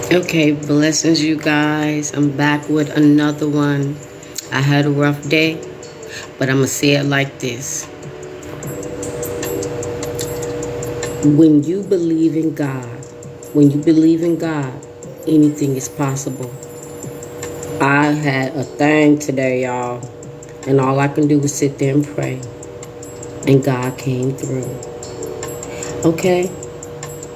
Okay, blessings, you guys. I'm back with another one. I had a rough day, but I'm going to say it like this. When you believe in God, anything is possible. I had a thing today, y'all, and all I can do was sit there and pray, and God came through. Okay?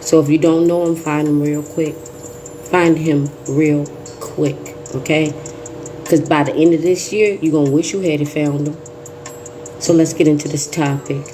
So if you don't know him, find him real quick. Find him real quick, okay? Because by the end of this year, you're going to wish you had found him. So let's get into this topic.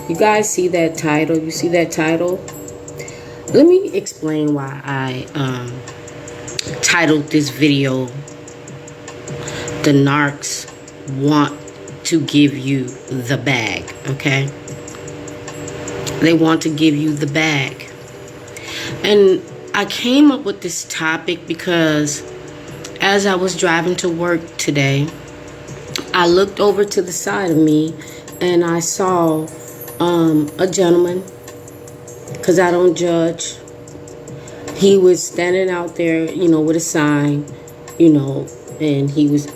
You guys see that title? You see that title? Let me explain why I titled this video, The Narcs Want to Give You the Bag, okay? They want to give you the bag. And I came up with this topic because as I was driving to work today, I looked over to the side of me and I saw a gentleman, because I don't judge. He was standing out there, with a sign, and he was,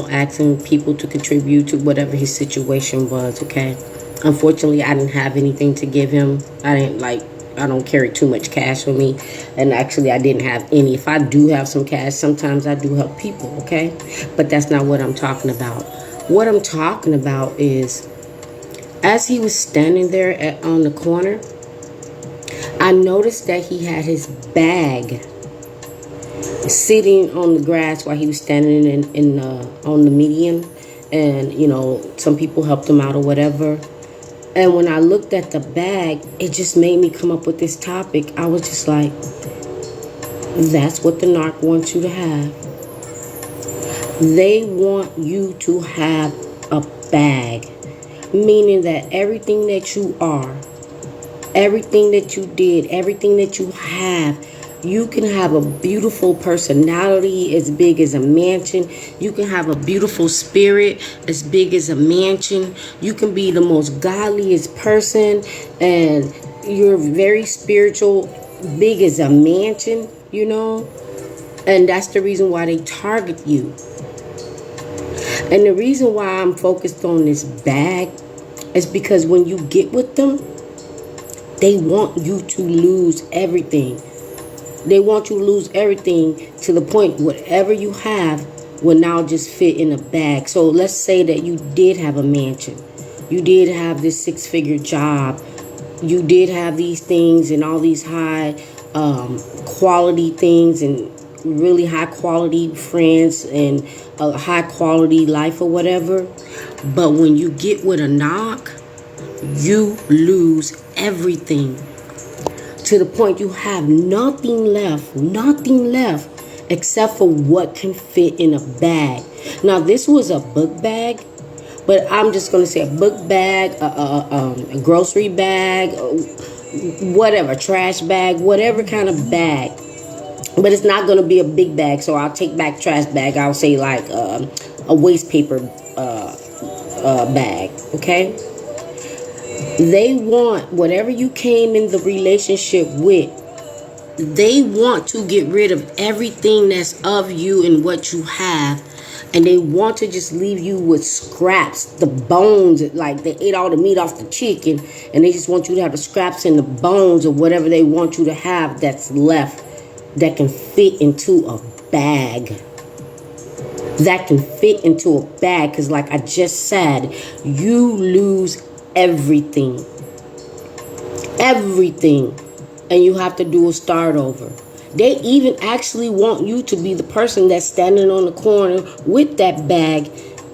asking people to contribute to whatever his situation was, okay? Unfortunately, I didn't have anything to give him. I don't carry too much cash with me. And actually, I didn't have any. If I do have some cash, sometimes I do help people, okay? But that's not what I'm talking about. What I'm talking about is, as he was standing there on the corner, I noticed that he had his bag sitting on the grass while he was standing on the median. And, some people helped him out or whatever. And when I looked at the bag, it just made me come up with this topic. I was just like, that's what the narc wants you to have. They want you to have a bag. Meaning that everything that you are, everything that you did, everything that you have, you can have a beautiful personality as big as a mansion. You can have a beautiful spirit as big as a mansion. You can be the most godliest person and you're very spiritual, big as a mansion, And that's the reason why they target you. And the reason why I'm focused on this bag is because when you get with them, they want you to lose everything. They want you to lose everything to the point whatever you have will now just fit in a bag. So let's say that you did have a mansion. You did have this 6-figure job. You did have these things and all these high quality things and really high quality friends and a high quality life or whatever. But when you get with a knock, you lose everything to the point you have nothing left except for what can fit in a bag. Now, this was a book bag, but I'm just going to say a book bag, a grocery bag, whatever, trash bag, whatever kind of bag. But it's not going to be a big bag, so I'll take back trash bag. I'll say like a waste paper bag, okay? They want whatever you came in the relationship with. They want to get rid of everything that's of you and what you have. And they want to just leave you with scraps, the bones, like they ate all the meat off the chicken. And they just want you to have the scraps and the bones of whatever they want you to have that's left that can fit into a bag. That can fit into a bag. Because like I just said, you lose everything. Everything. And you have to do a start over. They even actually want you to be the person that's standing on the corner with that bag,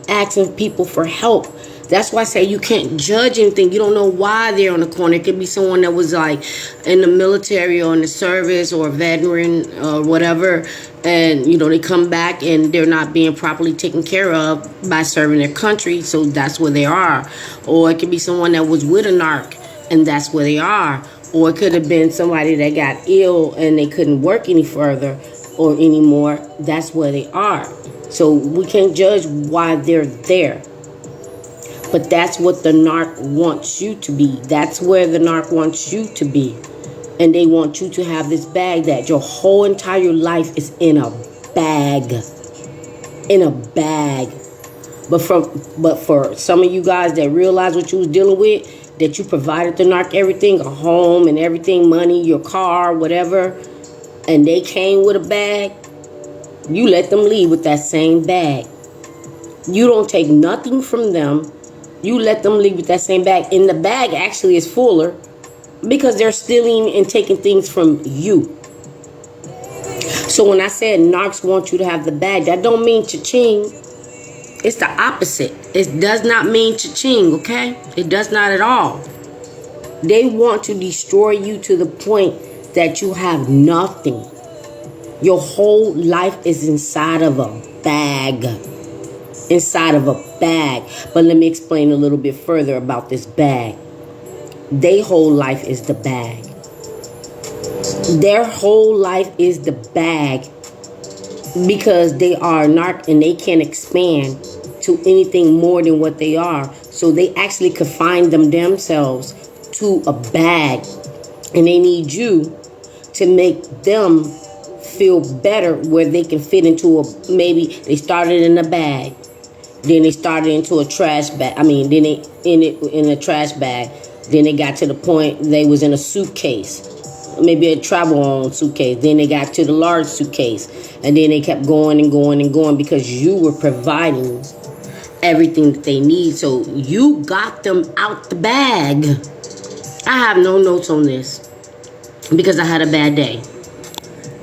asking people for help. That's why I say you can't judge anything. You don't know why they're on the corner. It could be someone that was like in the military or in the service or a veteran or whatever. And, they come back and they're not being properly taken care of by serving their country. So that's where they are. Or it could be someone that was with a narc and that's where they are. Or it could have been somebody that got ill and they couldn't work any further or anymore. That's where they are. So we can't judge why they're there. But that's what the narc wants you to be. That's where the narc wants you to be. And they want you to have this bag that your whole entire life is in a bag. In a bag. But for some of you guys that realize what you was dealing with, that you provided the narc everything, a home and everything, money, your car, whatever, and they came with a bag, you let them leave with that same bag. You don't take nothing from them. You let them leave with that same bag. And the bag actually is fuller because they're stealing and taking things from you. So when I said narcs want you to have the bag, that don't mean cha-ching. It's the opposite. It does not mean cha-ching, okay? It does not at all. They want to destroy you to the point that you have nothing. Your whole life is inside of a bag. Inside of a bag. But let me explain a little bit further about this bag. Their whole life is the bag. Their whole life is the bag because they are narc and they can't expand to anything more than what they are. So they actually confine themselves to a bag. And they need you to make them feel better where they can fit into a, maybe they started in a bag. Then they started into a trash bag. Then they in a trash bag. Then they got to the point they was in a suitcase. Maybe a travel-on suitcase. Then they got to the large suitcase. And then they kept going and going and going because you were providing everything that they need. So you got them out the bag. I have no notes on this because I had a bad day.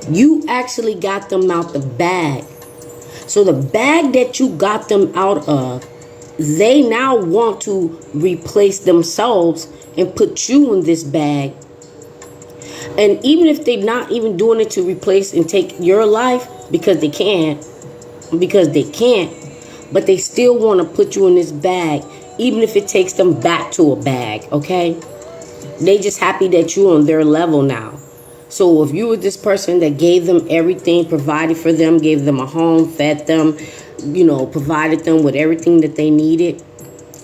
You actually got them out the bag. So the bag that you got them out of, they now want to replace themselves and put you in this bag. And even if they're not even doing it to replace and take your life, because they can't, but they still want to put you in this bag, even if it takes them back to a bag, okay? They just happy that you're on their level now. So if you were this person that gave them everything, provided for them, gave them a home, fed them, provided them with everything that they needed,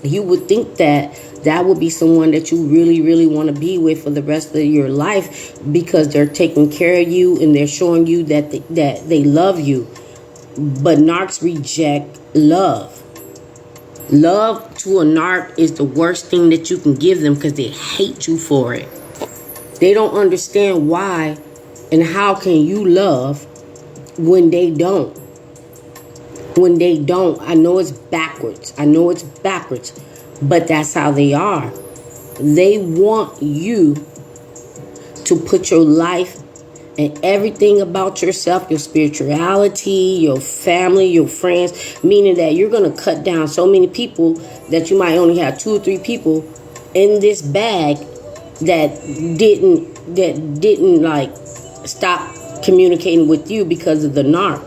you would think that that would be someone that you really, really want to be with for the rest of your life because they're taking care of you and they're showing you that they love you. But narcs reject love. Love to a narc is the worst thing that you can give them because they hate you for it. They don't understand why and how can you love when they don't. When they don't. I know it's backwards. But that's how they are. They want you to put your life and everything about yourself, your spirituality, your family, your friends, meaning that you're going to cut down so many people that you might only have 2 or 3 people in this bag that didn't like stop communicating with you because of the narc.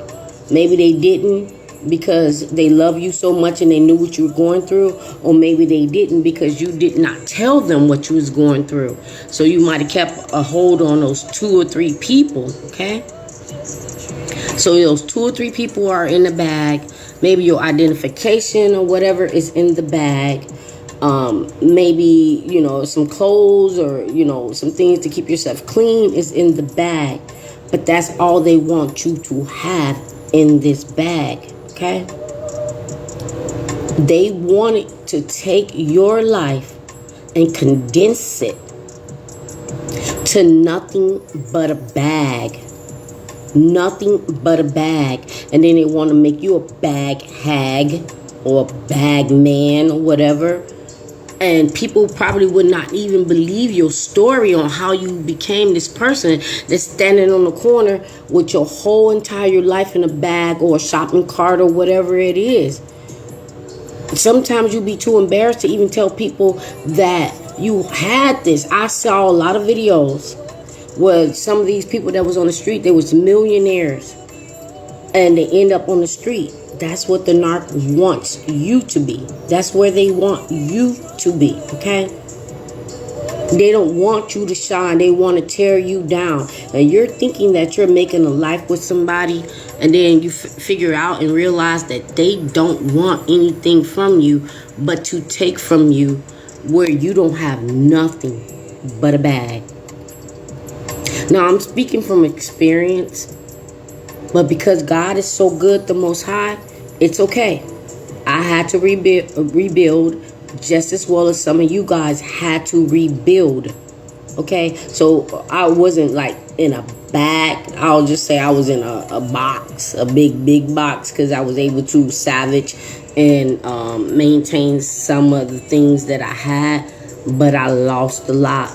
Maybe they didn't because they love you so much and they knew what you were going through, or maybe they didn't because you did not tell them what you was going through. So you might have kept a hold on those 2 or 3 people, okay? So those 2 or 3 people are in the bag. Maybe your identification or whatever is in the bag. Maybe, some clothes or, some things to keep yourself clean is in the bag. But that's all they want you to have in this bag. Okay? They wanted to take your life and condense it to nothing but a bag. Nothing but a bag. And then they want to make you a bag hag or a bag man or whatever. And people probably would not even believe your story on how you became this person that's standing on the corner with your whole entire life in a bag or a shopping cart or whatever it is. Sometimes you'll be too embarrassed to even tell people that you had this. I saw a lot of videos where some of these people that was on the street, they was millionaires and they end up on the street. That's what the narc wants you to be. That's where they want you to be, okay? They don't want you to shine. They want to tear you down. And you're thinking that you're making a life with somebody, and then you figure out and realize that they don't want anything from you but to take from you where you don't have nothing but a bag. Now, I'm speaking from experience, but because God is so good, the Most High, it's okay. I had to rebuild just as well as some of you guys had to rebuild. Okay, so I wasn't like in a bag. I'll just say I was in a box, a big box, because I was able to salvage and maintain some of the things that I had, but I lost a lot.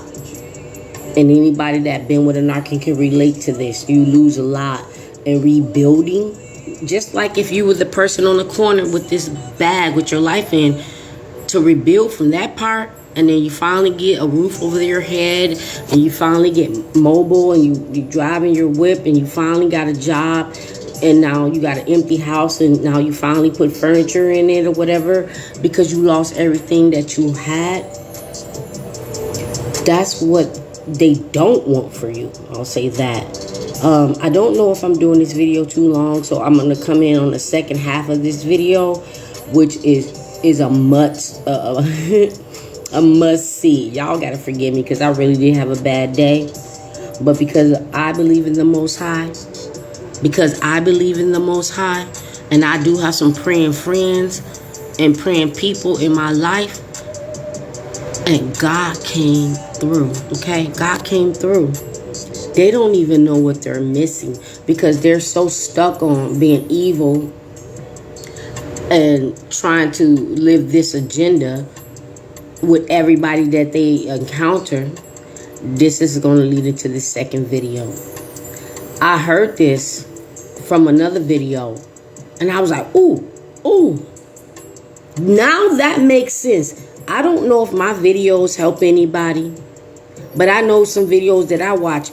And anybody that been with a narc can relate to this. You lose a lot in rebuilding. Just like if you were the person on the corner with this bag with your life in, to rebuild from that part, and then you finally get a roof over your head, and you finally get mobile, and you driving your whip, and you finally got a job, and now you got an empty house, and now you finally put furniture in it or whatever because you lost everything that you had. That's what they don't want for you. I'll say that. I don't know if I'm doing this video too long, so I'm going to come in on the second half of this video, which is a must a must see. Y'all got to forgive me because I really did have a bad day. But because I believe in the Most High, and I do have some praying friends and praying people in my life, and God came through, okay? God came through. They don't even know what they're missing because they're so stuck on being evil and trying to live this agenda with everybody that they encounter. This is going to lead into the second video. I heard this from another video, and I was like, ooh. Now that makes sense. I don't know if my videos help anybody, but I know some videos that I watch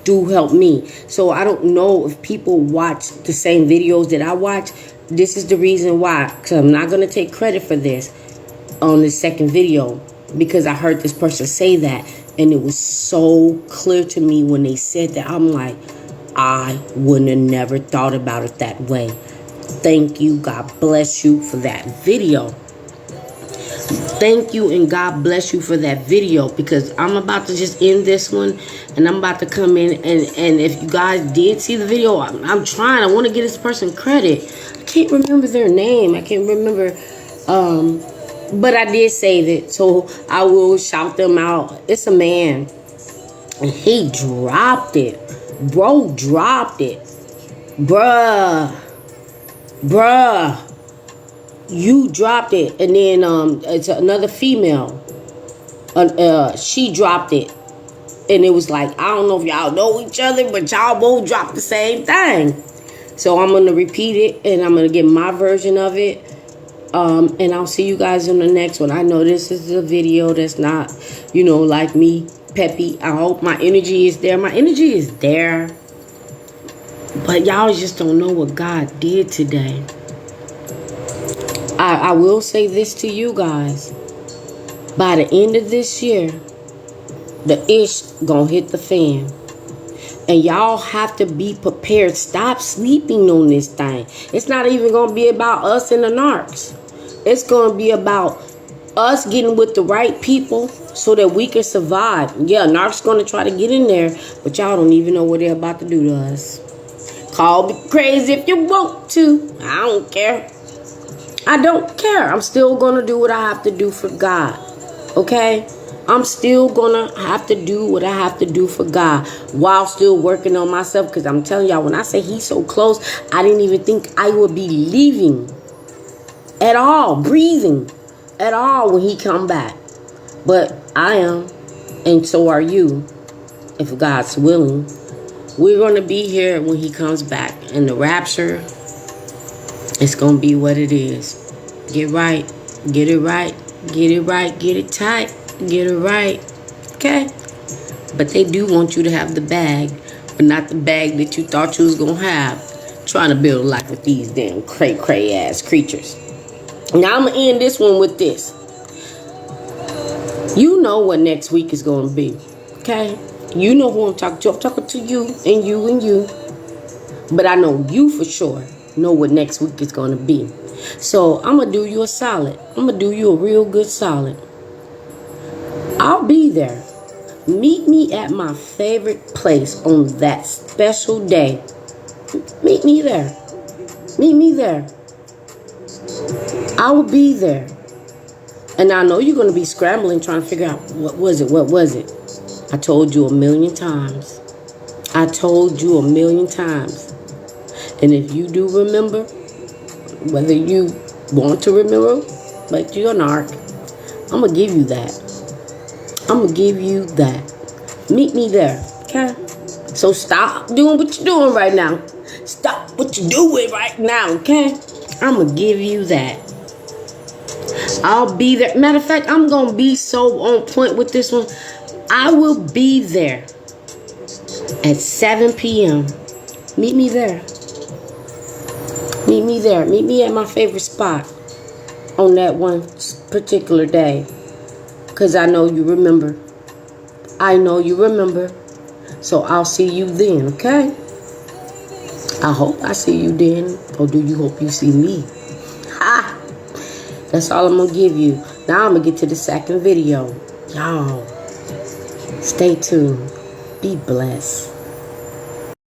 do help me. So I don't know if people watch the same videos that I watch. This is the reason why, because I'm not going to take credit for this on the second video, because I heard this person say that, and it was so clear to me when they said that. I'm like, I wouldn't have never thought about it that way. Thank you. God bless you for that video. Thank you and God bless you for that video, because I'm about to just end this one, and I'm about to come in and if you guys did see the video, I'm trying. I want to give this person credit. I can't remember their name. I can't remember, but I did save it, so I will shout them out. It's a man, and he dropped it. Bro dropped it. Bruh. You dropped it. And then it's another female. She dropped it. And it was like, I don't know if y'all know each other, but y'all both dropped the same thing. So I'm going to repeat it, and I'm going to give my version of it. And I'll see you guys in the next one. I know this is a video that's not, like me, peppy. I hope my energy is there. My energy is there. But y'all just don't know what God did today. I will say this to you guys. By the end of this year, the ish gonna hit the fan. And y'all have to be prepared. Stop sleeping on this thing. It's not even gonna be about us and the narcs. It's gonna be about us getting with the right people so that we can survive. Yeah, narcs gonna try to get in there, but y'all don't even know what they're about to do to us. Call me crazy if you want to. I don't care. I don't care. I'm still going to do what I have to do for God. Okay? I'm still going to have to do what I have to do for God while still working on myself. Because I'm telling y'all, when I say he's so close, I didn't even think I would be leaving at all, breathing at all when he come back. But I am, and so are you, if God's willing. We're going to be here when he comes back. And the rapture, it's going to be what it is. Get right. Get it right. Get it right. Get it tight. Get it right. Okay? But they do want you to have the bag, but not the bag that you thought you was going to have. Trying to build a life with these damn cray ass creatures. Now I'm going to end this one with this. You know what next week is going to be. Okay? You know who I'm talking to. I'm talking to you and you and you. But I know you for sure know what next week is going to be. So I'm going to do you a solid. I'm going to do you a real good solid. I'll be there. Meet me at my favorite place on that special day. Meet me there. Meet me there. I will be there. And I know you're going to be scrambling trying to figure out what was it? What was it? I told you a million times. I told you a million times. And if you do remember, whether you want to remember, but you're an narc, I'm going to give you that. I'm going to give you that. Meet me there, okay? So stop doing what you're doing right now. Stop what you're doing right now, okay? I'm going to give you that. I'll be there. Matter of fact, I'm going to be so on point with this one. I will be there at 7 p.m. Meet me there. Meet me there. Meet me at my favorite spot on that one particular day. Because I know you remember. I know you remember. So I'll see you then, okay? I hope I see you then. Or do you hope you see me? Ha! That's all I'm going to give you. Now I'm going to get to the second video. Y'all, stay tuned. Be blessed.